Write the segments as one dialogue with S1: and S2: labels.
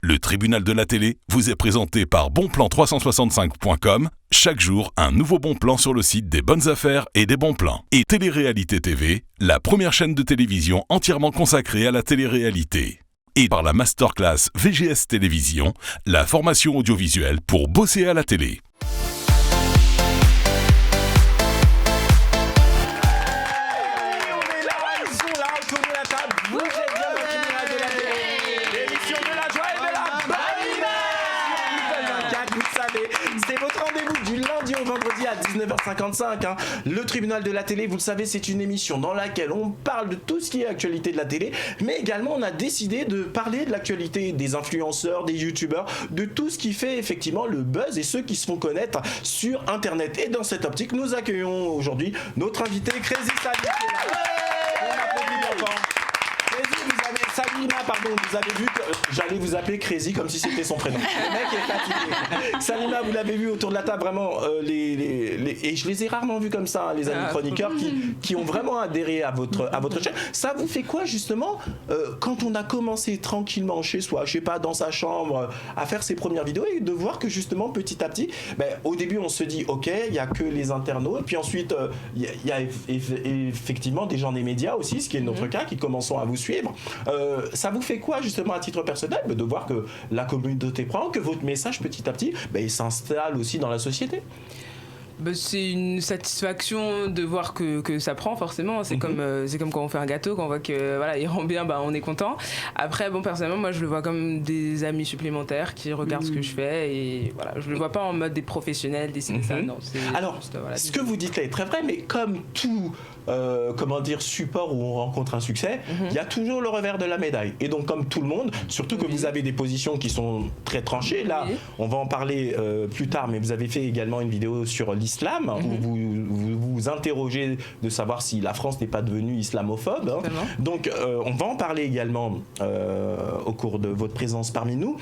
S1: Le tribunal de la télé vous est présenté par bonplan365.com. Chaque jour, un nouveau bon plan sur le site des bonnes affaires et des bons plans. Et Télé-Réalité TV, la première chaîne de télévision entièrement consacrée à la télé-réalité. Et par la masterclass VGS Télévision, la formation audiovisuelle pour bosser à la télé.
S2: C'est votre rendez-vous du lundi au vendredi à 19h55. Le tribunal de la télé, vous le savez, c'est une émission dans laquelle on parle de tout ce qui est actualité de la télé, mais également on a décidé de parler de l'actualité des influenceurs, des youtubeurs, de tout ce qui fait effectivement le buzz et ceux qui se font connaître sur internet. Et dans cette optique, nous accueillons aujourd'hui notre invité Crazy Salima. Salima, pardon, vous avez vu que j'allais vous appeler Crazy comme si c'était son prénom. Le mec est fatigué. Salima, vous l'avez vu autour de la table, vraiment, et je les ai rarement vus comme ça, les amis chroniqueurs qui ont vraiment adhéré à votre chaîne. Ça vous fait quoi, justement, quand on a commencé tranquillement chez soi, je sais pas, dans sa chambre, à faire ses premières vidéos, et de voir que, justement, petit à petit, au début, on se dit, ok, il n'y a que les internautes, et puis ensuite, il y a effectivement des gens des médias aussi, ce qui est notre cas, qui commençons à vous suivre. Ça vous fait quoi justement à titre personnel de voir que la communauté prend, que votre message petit à petit il s'installe aussi dans la société?
S3: C'est une satisfaction de voir que ça prend forcément. C'est comme quand on fait un gâteau, quand on voit que voilà, il rend bien, on est content. Après, personnellement, moi je le vois comme des amis supplémentaires qui regardent ce que je fais, et voilà, je le vois pas en mode des professionnels, des ça. Non,
S2: alors, ce que vous dites là est très vrai, mais comme tout support où on rencontre un succès, il y a toujours le revers de la médaille. Et donc, comme tout le monde, surtout que vous avez des positions qui sont très tranchées, là, on va en parler plus tard, mais vous avez fait également une vidéo sur l'islam, où vous interrogez de savoir si la France n'est pas devenue islamophobe. Donc, on va en parler également au cours de votre présence parmi nous.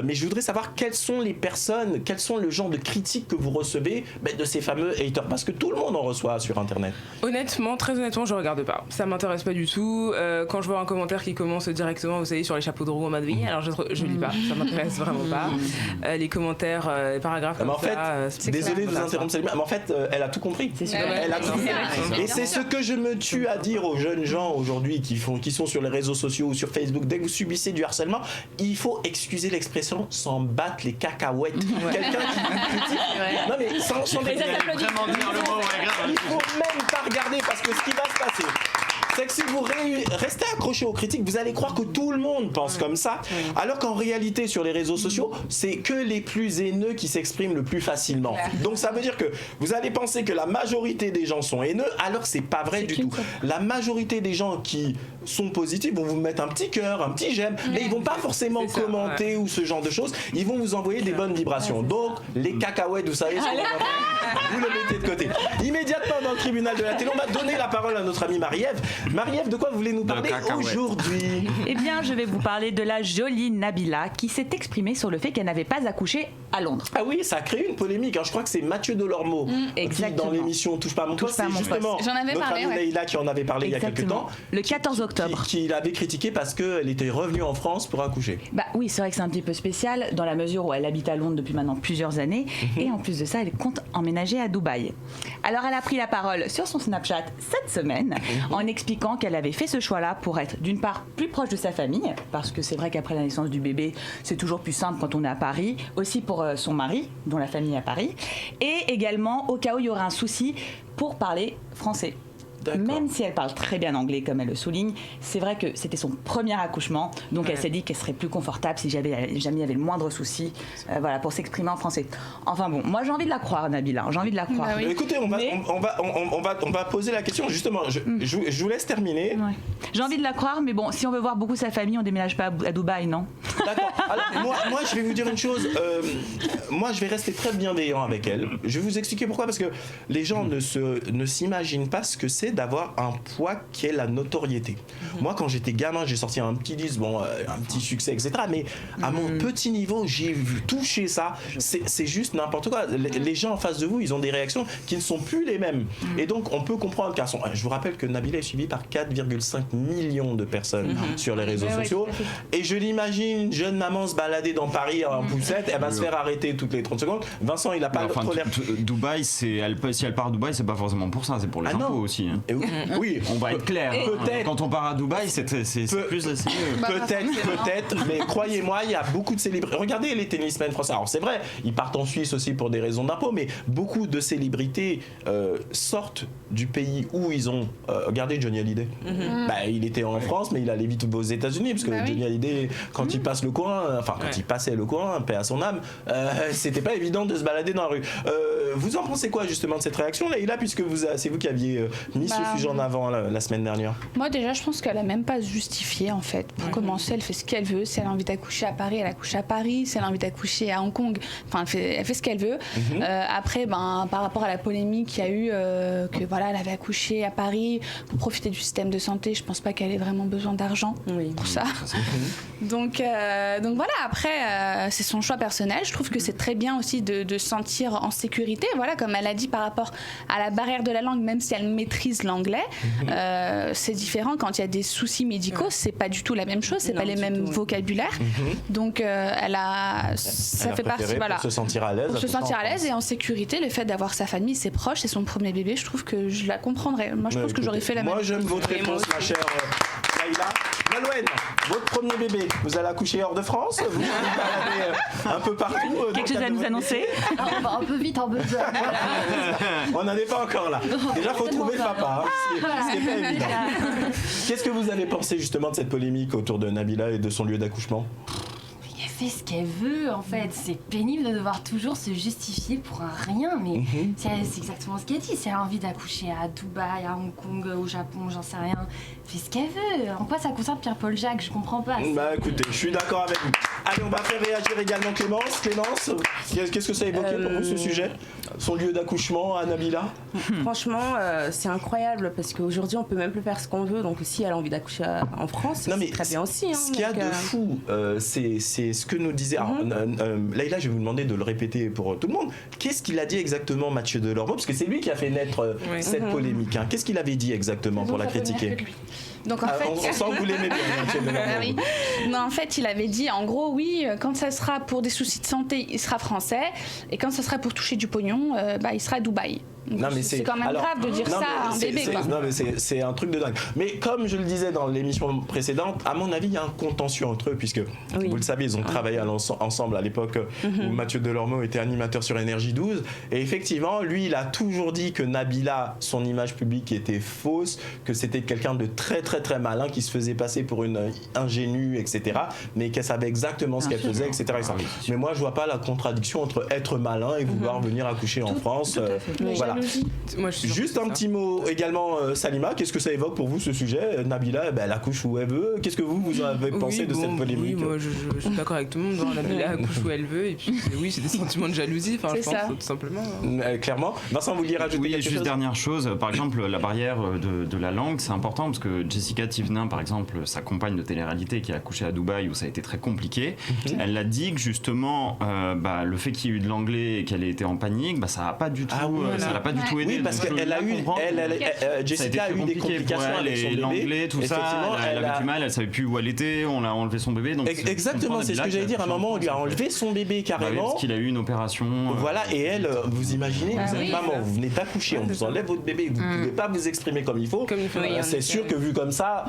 S2: Mais je voudrais savoir quelles sont les personnes, quels sont le genre de critiques que vous recevez de ces fameux haters, parce que tout le monde en reçoit sur Internet.
S3: Très honnêtement, je regarde pas. Ça m'intéresse pas du tout. Quand je vois un commentaire qui commence directement, vous savez, sur les chapeaux de roue en mode oui, alors je lis pas. Ça m'intéresse vraiment pas. Les commentaires, les paragraphes.
S2: Mais en fait, désolé de vous interrompre, Salima, mais en fait, elle a tout compris.
S3: C'est sûr.
S2: Elle a tout compris. Et c'est ce que je me tue à dire aux jeunes gens aujourd'hui qui sont sur les réseaux sociaux ou sur Facebook. Dès que vous subissez du harcèlement, il faut, excuser l'expression, s'en battre les cacahuètes. Quelqu'un qui vous critique. Non mais sans
S4: vraiment dire le mot.
S2: Il faut même pas regarder, parce que ce qui va se passer, c'est que si vous restez accroché aux critiques, vous allez croire que tout le monde pense comme ça, alors qu'en réalité, sur les réseaux sociaux, c'est que les plus haineux qui s'expriment le plus facilement. Donc ça veut dire que vous allez penser que la majorité des gens sont haineux, alors que c'est pas vrai du tout. La majorité des gens qui sont positifs vont vous mettre un petit cœur, un petit j'aime, mais ils vont pas forcément commenter ou ce genre de choses, ils vont vous envoyer des bonnes vibrations. Donc les cacahuètes, vous savez, vous le mettez de côté. Immédiatement dans le tribunal de la télé, on va donner la parole à notre amie Marie-Ève. Marie-Ève, de quoi vous voulez nous parler aujourd'hui?
S5: Eh bien, je vais vous parler de la jolie Nabila qui s'est exprimée sur le fait qu'elle n'avait pas accouché à Londres.
S2: Ah oui, ça a créé une polémique. Je crois que c'est Mathieu Delormeau qui, dans l'émission Touche pas à mon poste, c'est justement notre amie Leïla qui en avait parlé il y a quelques temps.
S5: Le 14 octobre.
S2: Qui l'avait critiqué parce qu'elle était revenue en France pour accoucher.
S5: Oui, c'est vrai que c'est un petit peu spécial dans la mesure où elle habite à Londres depuis maintenant plusieurs années et en plus de ça, elle compte emménager à Dubaï. Alors, elle a pris la parole sur son Snapchat cette semaine en expliquant qu'elle avait fait ce choix-là pour être d'une part plus proche de sa famille, parce que c'est vrai qu'après la naissance du bébé, c'est toujours plus simple quand on est à Paris, aussi pour son mari, dont la famille est à Paris, et également au cas où il y aurait un souci pour parler français. Même si elle parle très bien anglais, comme elle le souligne, c'est vrai que c'était son premier accouchement, donc elle s'est dit qu'elle serait plus confortable si jamais il y avait le moindre souci pour s'exprimer en français. Enfin bon, moi j'ai envie de la croire, Nabila, j'ai envie de la croire.
S2: Écoutez, on va poser la question, justement, je vous laisse terminer.
S5: J'ai envie de la croire, mais bon, si on veut voir beaucoup sa famille, on déménage pas à Dubaï, non?
S2: D'accord, alors moi je vais vous dire une chose, moi je vais rester très bienveillant avec elle. Je vais vous expliquer pourquoi, parce que les gens ne s'imaginent pas ce que c'est d'avoir un poids qui est la notoriété. Moi, quand j'étais gamin, j'ai sorti un petit disque, un petit succès, etc. Mais à mon petit niveau, j'ai touché ça. C'est juste n'importe quoi. Les gens en face de vous, ils ont des réactions qui ne sont plus les mêmes. Et donc, on peut comprendre car je vous rappelle que Nabila est suivie par 4,5 millions de personnes sur les réseaux sociaux. Et je l'imagine, une jeune maman se balader dans Paris en poussette, elle va se faire arrêter toutes les 30 secondes. Vincent, il a pas trop l'air.
S6: Dubaï, si elle part à Dubaï, c'est pas forcément pour ça, c'est pour les impôts aussi.
S2: Oui,
S6: on va être clair.
S2: Peut-être.
S6: Quand on part à Dubaï, c'est plus
S2: Peut-être, mais croyez-moi, il y a beaucoup de célébrités. Regardez les tennismen français. Alors c'est vrai, ils partent en Suisse aussi pour des raisons d'impôts, mais beaucoup de célébrités sortent du pays où ils ont. Regardez Johnny Hallyday. Il était en France, mais il allait vite aux États-Unis parce que Johnny Hallyday, quand il passe le coin, quand il passait le coin, paix à son âme, c'était pas évident de se balader dans la rue. Vous en pensez quoi justement de cette réaction, Leïla, puisque c'est vous qui aviez mis ce sujet en avant la semaine dernière?
S7: Moi déjà, je pense qu'elle a même pas à se justifier en fait. Pour commencer, elle fait ce qu'elle veut. Si elle a envie d'accoucher à Paris, elle accouche à Paris. Si elle a envie d'accoucher à Hong Kong, elle fait ce qu'elle veut. Après, par rapport à la polémique qu'il y a eu, que voilà, elle avait accouché à Paris pour profiter du système de santé, je pense pas qu'elle ait vraiment besoin d'argent pour ça. Donc voilà. Après, c'est son choix personnel. Je trouve que c'est très bien aussi de se sentir en sécurité. Voilà, comme elle a dit par rapport à la barrière de la langue, même si elle maîtrise l'anglais, c'est différent quand il y a des soucis médicaux. C'est pas du tout la même chose. C'est pas les mêmes vocabulaires. Donc ça fait partie. Voilà.
S2: Pour se sentir à l'aise.
S7: Pour se sentir à l'aise et en sécurité, le fait d'avoir sa famille, ses proches, c'est son premier bébé. Je trouve que je la comprendrais. Moi, je pense que j'aurais fait la même chose.
S2: Moi, j'aime votre réponse, ma chère Leïla. Nolwenn, votre premier bébé, vous allez accoucher hors de France? Vous allez balader un peu partout?
S5: Quelque chose à nous annoncer?
S8: Un peu vite, en besoin.
S2: On n'en est pas encore là. Déjà, il faut trouver le papa, ce qui n'est pas évident. Qu'est-ce que vous avez pensé justement de cette polémique autour de Nabila et de son lieu d'accouchement?
S8: Elle fait ce qu'elle veut, en fait. C'est pénible de devoir toujours se justifier pour un rien, mais c'est exactement ce qu'elle dit. Si elle a envie d'accoucher à Dubaï, à Hong Kong, au Japon, j'en sais rien, elle fait ce qu'elle veut. En quoi ça concerne Pierre-Paul Jacques? Je comprends pas.
S2: Écoutez, je suis d'accord avec vous. Allez, on va faire réagir également Clémence. Clémence, qu'est-ce que ça a évoqué pour vous ce sujet? Son lieu d'accouchement à Nabila?
S9: Franchement, c'est incroyable parce qu'aujourd'hui on peut même plus faire ce qu'on veut. Donc si elle a envie d'accoucher en France, c'est très bien aussi.
S2: Ce qu'il y a de fou, c'est ce que nous disait. Leïla, je vais vous demander de le répéter pour tout le monde. Qu'est-ce qu'il a dit exactement, Mathieu Delormeau? Parce que c'est lui qui a fait naître cette polémique. Qu'est-ce qu'il avait dit exactement pour la critiquer?
S7: Donc en fait,
S2: on sent que vous l'aimez bien, Mathieu Delormeau.
S7: Oui. Non, en fait, il avait dit, en gros, oui, quand ça sera pour des soucis de santé, il sera français, et quand ça sera pour toucher du pognon, il sera à Dubaï.
S2: Non, mais
S7: c'est quand même grave de dire ça à un bébé.
S2: Non, mais c'est un truc de dingue. Mais comme je le disais dans l'émission précédente, à mon avis, il y a un contentieux entre eux, puisque vous le savez, ils ont travaillé ensemble à l'époque où Mathieu Delormeau était animateur sur Énergie 12. Et effectivement, lui, il a toujours dit que Nabila, son image publique était fausse, que c'était quelqu'un de très très très malin qui se faisait passer pour une ingénue, etc. Mais qu'elle savait exactement ce qu'elle faisait, etc. Mais moi, je vois pas la contradiction entre être malin et vouloir venir accoucher en France. Voilà.
S3: Moi,
S2: juste un petit mot également, Salima, qu'est-ce que ça évoque pour vous ce sujet? Nabila, elle accouche où elle veut. Qu'est-ce que vous avez pensé de cette polémique?
S3: Oui, moi je suis d'accord avec tout le monde. Nabila accouche où elle veut et puis oui, c'est des sentiments de jalousie. Enfin, je pense tout simplement.
S2: Clairement. Vincent, vous vouliez rajouter quelque chose?
S6: Dernière chose. Par exemple, la barrière de la langue, c'est important parce que Jessica Thivenin, par exemple, sa compagne de télé-réalité qui a accouché à Dubaï où ça a été très compliqué, elle a dit que justement, le fait qu'il y ait eu de l'anglais et qu'elle ait été en panique, ça n'a pas du tout. Ça l'a pas du tout aidé.
S2: Oui, parce qu'elle a eu, Jessica a eu des complications avec son bébé.
S6: L'anglais, tout ça, elle avait du mal, elle savait plus où elle était, on a enlevé son bébé. Donc
S2: exactement, c'est ce que j'allais dire. À un moment, on lui a enlevé son bébé carrément.
S6: Parce qu'il a eu une opération.
S2: Voilà, et elle, vous imaginez, vous êtes maman, vous venez d'accoucher, on vous enlève votre bébé, vous ne pouvez pas vous exprimer comme il faut. C'est sûr que vu comme ça,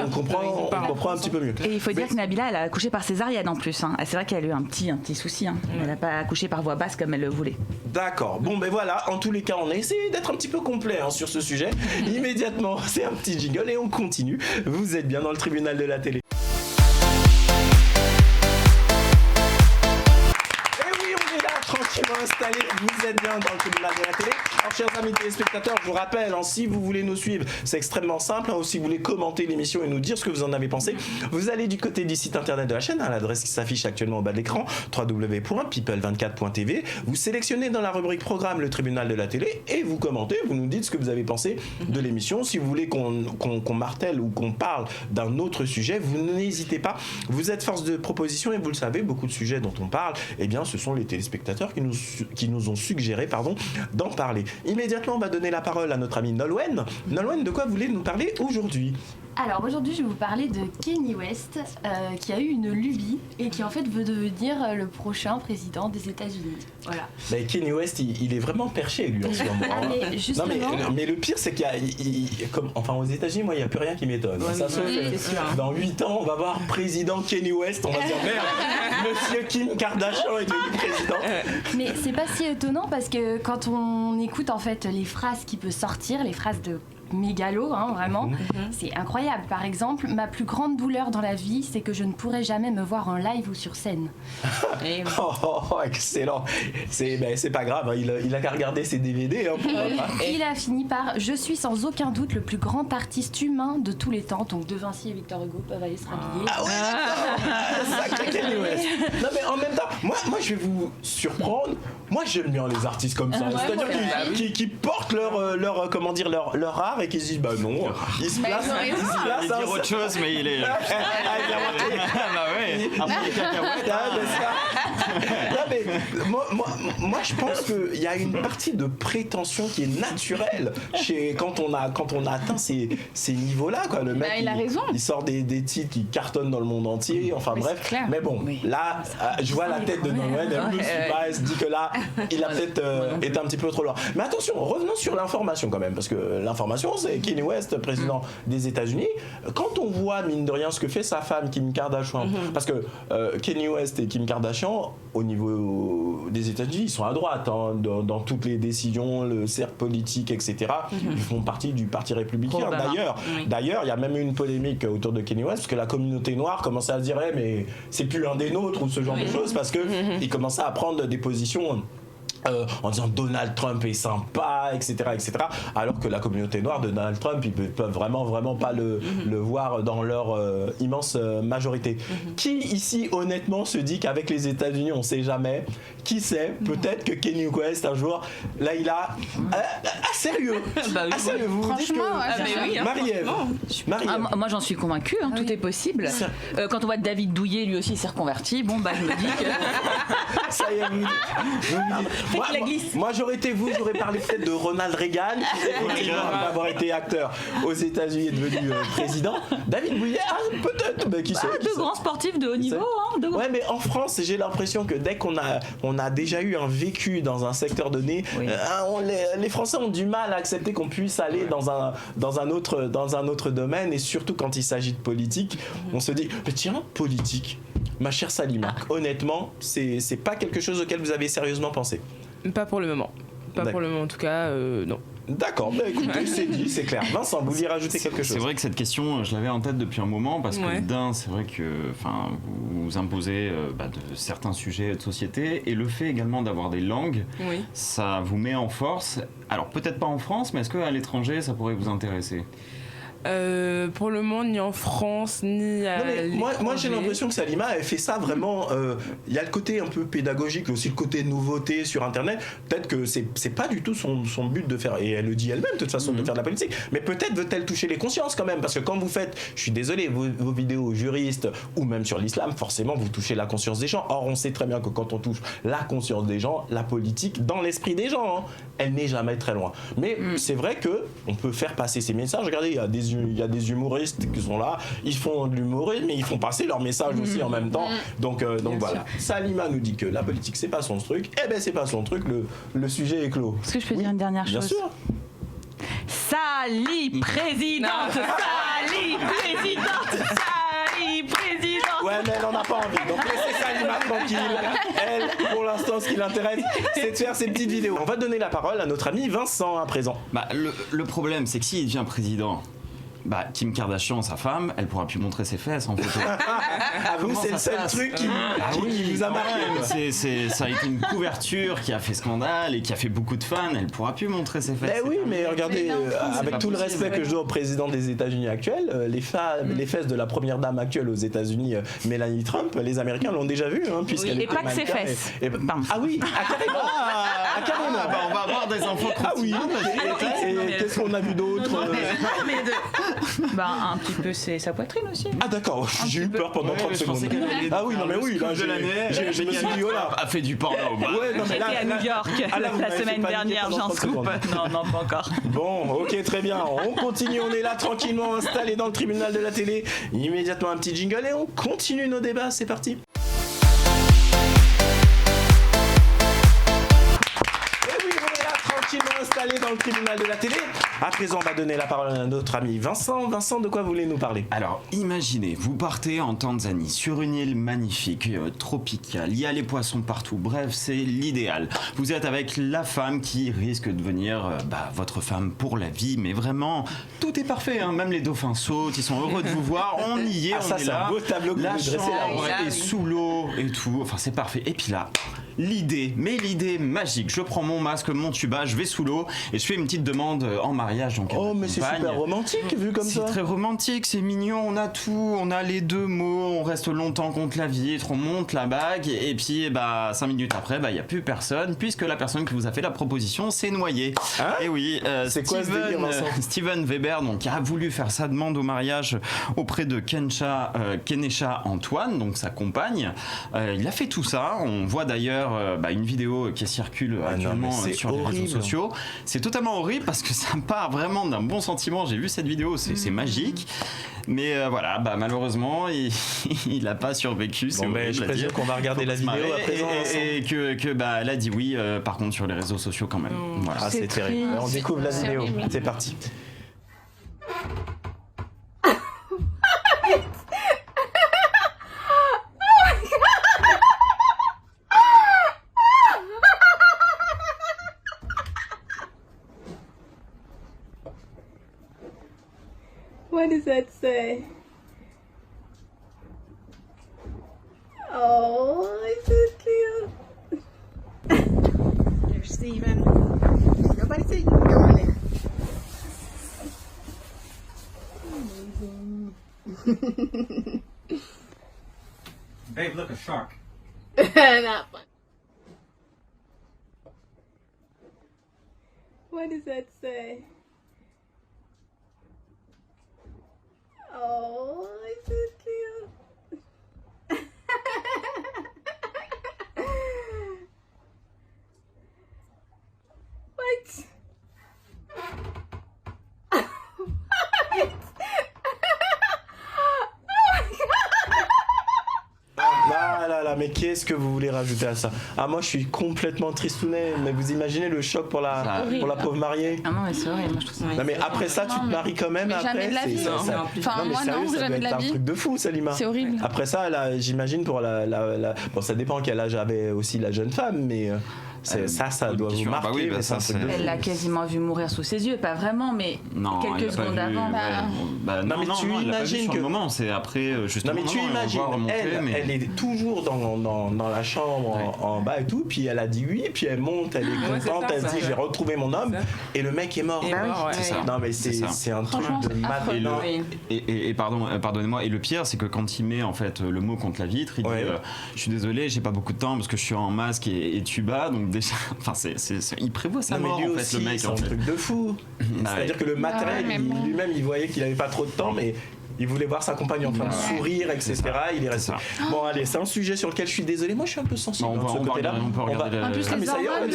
S2: on comprend un petit peu mieux.
S5: Et il faut dire que Nabila, elle a accouché par césarienne en plus. C'est vrai qu'elle a eu un petit souci. Elle n'a pas accouché par voie basse comme elle le voulait.
S2: D'accord. Bon, voilà. En tous les cas, on a essayé d'être un petit peu complet sur ce sujet. Immédiatement, c'est un petit jingle et on continue. Vous êtes bien dans le tribunal de la télé. Et oui, on est là, tranquillement installé. Vous êtes bien dans le tribunal de la télé. Alors, chers amis téléspectateurs, je vous rappelle, si vous voulez nous suivre, c'est extrêmement simple. Ou si vous voulez commenter l'émission et nous dire ce que vous en avez pensé, vous allez du côté du site internet de la chaîne, à l'adresse qui s'affiche actuellement au bas de l'écran, www.people24.tv. Vous sélectionnez dans la rubrique programme le tribunal de la télé et vous commentez, vous nous dites ce que vous avez pensé de l'émission. Si vous voulez qu'on martèle ou qu'on parle d'un autre sujet, vous n'hésitez pas. Vous êtes force de proposition et vous le savez, beaucoup de sujets dont on parle, eh bien, ce sont les téléspectateurs qui nous ont suggéré d'en parler. Immédiatement, on va donner la parole à notre ami Nolwenn. Nolwenn, de quoi voulez-nous parler aujourd'hui ?
S8: Alors aujourd'hui, je vais vous parler de Kanye West, qui a eu une lubie et qui en fait veut devenir le prochain président des États-Unis. Voilà.
S2: Mais Kanye West, il est vraiment perché lui en ce moment.
S8: Mais justement...
S2: mais le pire, c'est qu'il y a, aux États-Unis, moi, il n'y a plus rien qui m'étonne.
S3: Ouais,
S2: ça dans 8 ans, on va voir président Kanye West, on va dire merde, Monsieur Kim Kardashian est devenu président.
S8: Mais c'est pas si étonnant parce que quand on écoute en fait les phrases qui peuvent sortir, les phrases de mégalo, vraiment. C'est incroyable. Par exemple, ma plus grande douleur dans la vie, c'est que je ne pourrai jamais me voir en live ou sur scène.
S2: Excellent. C'est pas grave, il a qu'à regarder ses DVD.
S8: Et il a fini par je suis sans aucun doute le plus grand artiste humain de tous les temps. Donc De Vinci et Victor Hugo peuvent aller se rhabiller.
S2: Sacré Kanye West. Non mais en même temps, moi je vais vous surprendre. Moi j'aime bien les artistes comme ça. C'est-à-dire qui portent leur art et qui se disent bah non, il se place.
S6: Il dire autre chose, mais il est. Bah ouais.
S2: Moi je pense qu'il y a une partie de prétention qui est naturelle quand on a atteint ces niveaux-là, quoi. Le mec,
S7: il a raison.
S2: Il sort des titres qui cartonnent dans le monde entier. Enfin bref. Mais bon, là, je vois la tête de Nolwenn. Elle se dit que là, il a peut-être été un petit peu trop loin. Mais attention, revenons sur l'information quand même, parce que l'information, c'est Kanye West, président des États-Unis. Quand on voit, mine de rien, ce que fait sa femme, Kim Kardashian, parce que Kanye West et Kim Kardashian, au niveau des États-Unis, ils sont à droite dans toutes les décisions, le cercle politique, etc. Ils font partie du Parti républicain. D'ailleurs, il y a même eu une polémique autour de Kanye West, parce que la communauté noire commençait à se dire mais c'est plus un des nôtres ou ce genre de choses, parce qu'ils commençaient à prendre des positions en disant Donald Trump est sympa, etc., alors que la communauté noire de Donald Trump, ils peuvent vraiment pas le voir dans leur immense majorité. Qui ici honnêtement se dit qu'avec les États-Unis on sait jamais, qui sait, peut-être que Kanye West un jour, là il a sérieux, sérieux, vous dites que Marie-Ève,
S5: moi j'en suis convaincue, tout est possible. Quand on voit David Douillet, lui aussi s'est reconverti, je me dis que
S2: ça y est, moi j'aurais été vous, j'aurais parlé peut-être de Ronald Reagan, qui avoir été acteur aux États-Unis et devenu président. David Douillet, peut-être, mais qui sait.
S5: Deux grands sportifs de haut niveau.
S2: Ouais, mais en France, j'ai l'impression que dès qu'on a déjà eu un vécu dans un secteur donné, les Français ont du mal à accepter qu'on puisse aller dans un autre domaine, et surtout quand il s'agit de politique, on se dit mais tiens, politique. Ma chère Salima, honnêtement, c'est pas quelque chose auquel vous avez sérieusement pensé?
S3: Pas pour le moment. Pour le moment, en tout cas, non.
S2: D'accord, écoutez, c'est dit, c'est clair. Vincent, vous vouliez rajouter quelque chose?
S6: C'est vrai que cette question, je l'avais en tête depuis un moment, parce que c'est vrai que vous imposez de certains sujets de société, et le fait également d'avoir des langues, ça vous met en force. Alors peut-être pas en France, mais est-ce qu'à l'étranger, ça pourrait vous intéresser?
S3: Pour le moment, ni en France, ni à
S2: moi j'ai l'impression que Salima elle fait ça vraiment. Il y a le côté un peu pédagogique, aussi le côté nouveauté sur internet. Peut-être que c'est pas du tout son but de faire, et elle le dit elle-même de toute façon, de faire de la politique, mais peut-être veut-elle toucher les consciences quand même, parce que quand vous faites, je suis désolé, vos vidéos juristes ou même sur l'islam, forcément vous touchez la conscience des gens. Or on sait très bien que quand on touche la conscience des gens, la politique dans l'esprit des gens, elle n'est jamais très loin. Mais c'est vrai que on peut faire passer ces messages. Regardez, il y a des humoristes qui sont là, ils font de l'humorisme, mais ils font passer leur message aussi en même temps. Donc voilà. Salima nous dit que la politique c'est pas son truc. Eh ben c'est pas son truc. Le sujet est clos.
S5: Est-ce que je peux dire une dernière chose?
S2: Bien sûr.
S5: Sali présidente, Sali présidente, Sali présidente.
S2: Ouais, mais elle en a pas envie. Donc laissez Salima tranquille. Elle, pour l'instant, ce qui l'intéresse, c'est de faire ses petites vidéos. On va donner la parole à notre ami Vincent à présent.
S6: Le problème, c'est que s'il devient président, Kim Kardashian, sa femme, elle pourra plus montrer ses fesses en photo.
S2: Vous, c'est le seul truc qui vous a marqué.
S6: Ça a été une couverture qui a fait scandale et qui a fait beaucoup de fans. Elle pourra plus montrer ses fesses.
S2: Oui, mais regardez, avec tout le respect que je dois au président des États-Unis actuel, les fesses de la première dame actuelle aux États-Unis, Melania Trump, les Américains l'ont déjà vu, puisqu'elle
S5: et pas que ses fesses.
S2: Ah oui, carrément.
S6: On va avoir des infos.
S2: Ah oui. Et qu'est-ce qu'on a vu d'autre?
S5: Un petit peu sa poitrine aussi.
S2: Ah d'accord, j'ai eu peur pendant 30 secondes. Ah oui, non mais oui, là, je me suis dit, oh là,
S6: a fait du porno.
S5: J'étais à New York la semaine dernière, j'en scoop. Non, pas encore.
S2: Bon, ok, très bien. On continue, on est là tranquillement installé dans le tribunal de la télé. Immédiatement un petit jingle et on continue nos débats, c'est parti. Installé dans le tribunal de la télé. À présent, on va donner la parole à notre ami Vincent. Vincent, de quoi voulez-nous nous parler?
S6: Alors, imaginez, vous partez en Tanzanie, sur une île magnifique, tropicale, il y a les poissons partout, bref, c'est l'idéal. Vous êtes avec la femme qui risque de devenir votre femme pour la vie, mais vraiment, tout est parfait, même les dauphins sautent, ils sont heureux de vous voir, on y est, on est
S2: c'est
S6: là.
S2: Un beau tableau que
S6: la
S2: vous dressez là.
S6: Et sous l'eau et tout, enfin c'est parfait. Et puis là, l'idée magique, je prends mon masque, mon tuba, je vais sous l'eau et je fais une petite demande en mariage. Donc
S2: mais c'est super romantique vu comme ça.
S6: C'est très romantique, c'est mignon, on a tout, on a les deux mots, on reste longtemps contre la vitre, on monte la bague et puis 5 minutes après, il n'y a plus personne puisque la personne qui vous a fait la proposition s'est noyée. Et oui,
S2: c'est quoi ce délire, Vincent?
S6: Steven Weber donc, a voulu faire sa demande au mariage auprès de Kenesha Antoine, donc sa compagne. Il a fait tout ça, on voit d'ailleurs une vidéo qui circule actuellement sur les réseaux sociaux. C'est totalement horrible parce que ça part vraiment d'un bon sentiment. J'ai vu cette vidéo, c'est magique. Mais malheureusement, il n'a pas survécu.
S2: Je présume qu'on va regarder la vidéo à présent.
S6: Et elle a dit oui, par contre, sur les réseaux sociaux quand même. Voilà.
S2: C'est terrible. On découvre la vidéo. C'est parti.
S10: What does that say? Oh, it's so cute. There's Steven. Nobody see you. Go on there. Amazing.
S4: Babe, look, a shark.
S10: Not fun. What does that say? Oh, it's so cute. What?
S2: Mais qu'est-ce que vous voulez rajouter à ça? Moi je suis complètement tristounet, mais vous imaginez le choc pour la pauvre mariée?
S5: Ah non mais c'est horrible, moi je trouve ça.
S2: Non mais après ça tu te maries quand même après.
S7: Jamais de la vie.
S2: Enfin moi non, jamais de la vie. C'est un truc de fou, Salima.
S7: C'est horrible.
S2: Après ça, j'imagine pour bon ça dépend quel âge avait aussi la jeune femme, mais ça doit vous marquer.
S5: Elle l'a quasiment vu mourir sous ses yeux, pas vraiment, mais quelques secondes avant.
S2: Non mais tu imagines que
S6: moment, c'est après justement.
S2: Non mais tu imagines, elle est toujours dans la chambre en bas et tout, puis elle a dit oui, puis elle monte, elle est contente, elle dit j'ai retrouvé mon homme et le mec est mort. Non mais c'est un truc de malade.
S6: Et pardonnez-moi, et le pire c'est que quand il met en fait le mot contre la vitre, il dit je suis désolé, j'ai pas beaucoup de temps parce que je suis en masque et tuba, donc déjà, enfin il prévoit sa mort en fait, le mec.
S2: C'est un truc de fou. C'est-à-dire que le matériel lui-même il voyait qu'il avait pas trop de temps, mais il voulait voir sa compagne en train de sourire, etc. Il est resté. Bon, allez, c'est un sujet sur lequel je suis désolé. Moi, je suis un peu sensible.
S6: On peut regarder.
S7: En plus, les hormones.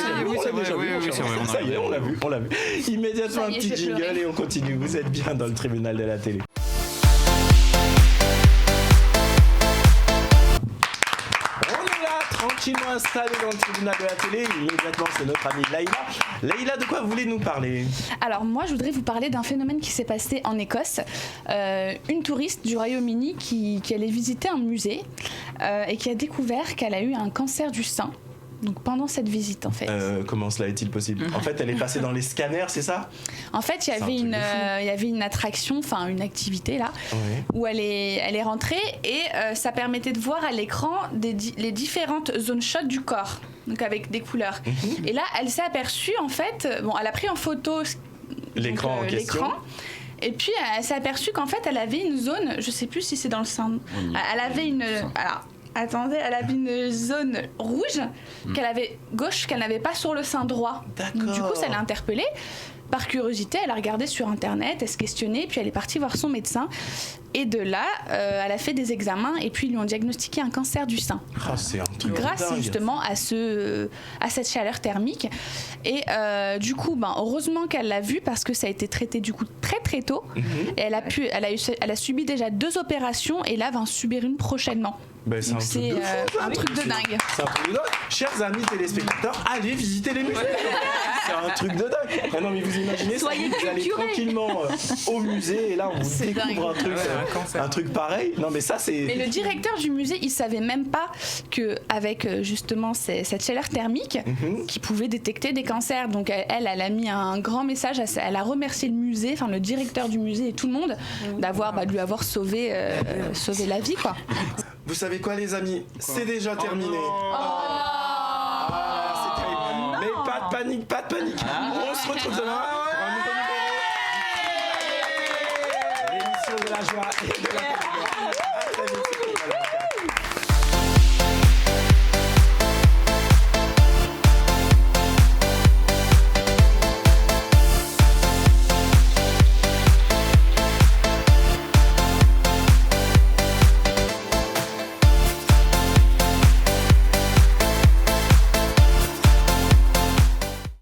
S2: Ça y est, on l'a vu. Immédiatement, un petit jingle et on continue. Vous êtes bien dans le tribunal de la télé. Tranquillement installé dans le tribunal de la télé, immédiatement c'est notre amie Laïla. Laïla, de quoi vous voulez nous parler?
S7: Alors moi je voudrais vous parler d'un phénomène qui s'est passé en Écosse. Une touriste du Royaume-Uni qui allait visiter un musée et qui a découvert qu'elle a eu un cancer du sein. Donc pendant cette visite en fait.
S2: Comment cela est-il possible? En fait, elle est passée dans les scanners, c'est ça?
S7: En fait, il y avait une attraction, enfin une activité là, où elle est rentrée et ça permettait de voir à l'écran les différentes zones chaudes du corps, donc avec des couleurs. Et là, elle s'est aperçue en fait, elle a pris en photo
S2: l'écran en question.
S7: Et puis elle s'est aperçue qu'en fait elle avait une zone, je sais plus si c'est dans le sein. Elle avait une elle avait une zone rouge qu'elle avait gauche qu'elle n'avait pas sur le sein droit. Donc, du coup ça l'a interpellée. Par curiosité, elle a regardé sur internet, elle se questionnait, puis elle est partie voir son médecin. Et de là, elle a fait des examens et puis ils lui ont diagnostiqué un cancer du sein.
S2: C'est un truc
S7: grâce
S2: dingue.
S7: justement à cette chaleur thermique. Et du coup, heureusement qu'elle l'a vu parce que ça a été traité du coup très très tôt. Et elle a subi déjà 2 opérations et là va en subir une prochainement.
S2: C'est
S7: un truc de dingue.
S2: C'est un truc de dingue. Chers amis téléspectateurs, allez visiter les musées. C'est un truc de dingue. Non mais vous imaginez, vous allez tranquillement au musée et là on vous découvre un truc pareil. Non mais ça c'est.
S7: Mais le directeur du musée, il savait même pas que avec justement cette chaleur thermique, qui pouvait détecter des cancers. Donc elle a mis un grand message. Elle a remercié le musée, enfin le directeur du musée et tout le monde de lui avoir sauvé la vie quoi.
S2: Vous savez quoi les amis, c'est déjà terminé. C'est terrible. Mais pas de panique. On se retrouve demain pour un nouveau numéro. L'émission de la joie et de la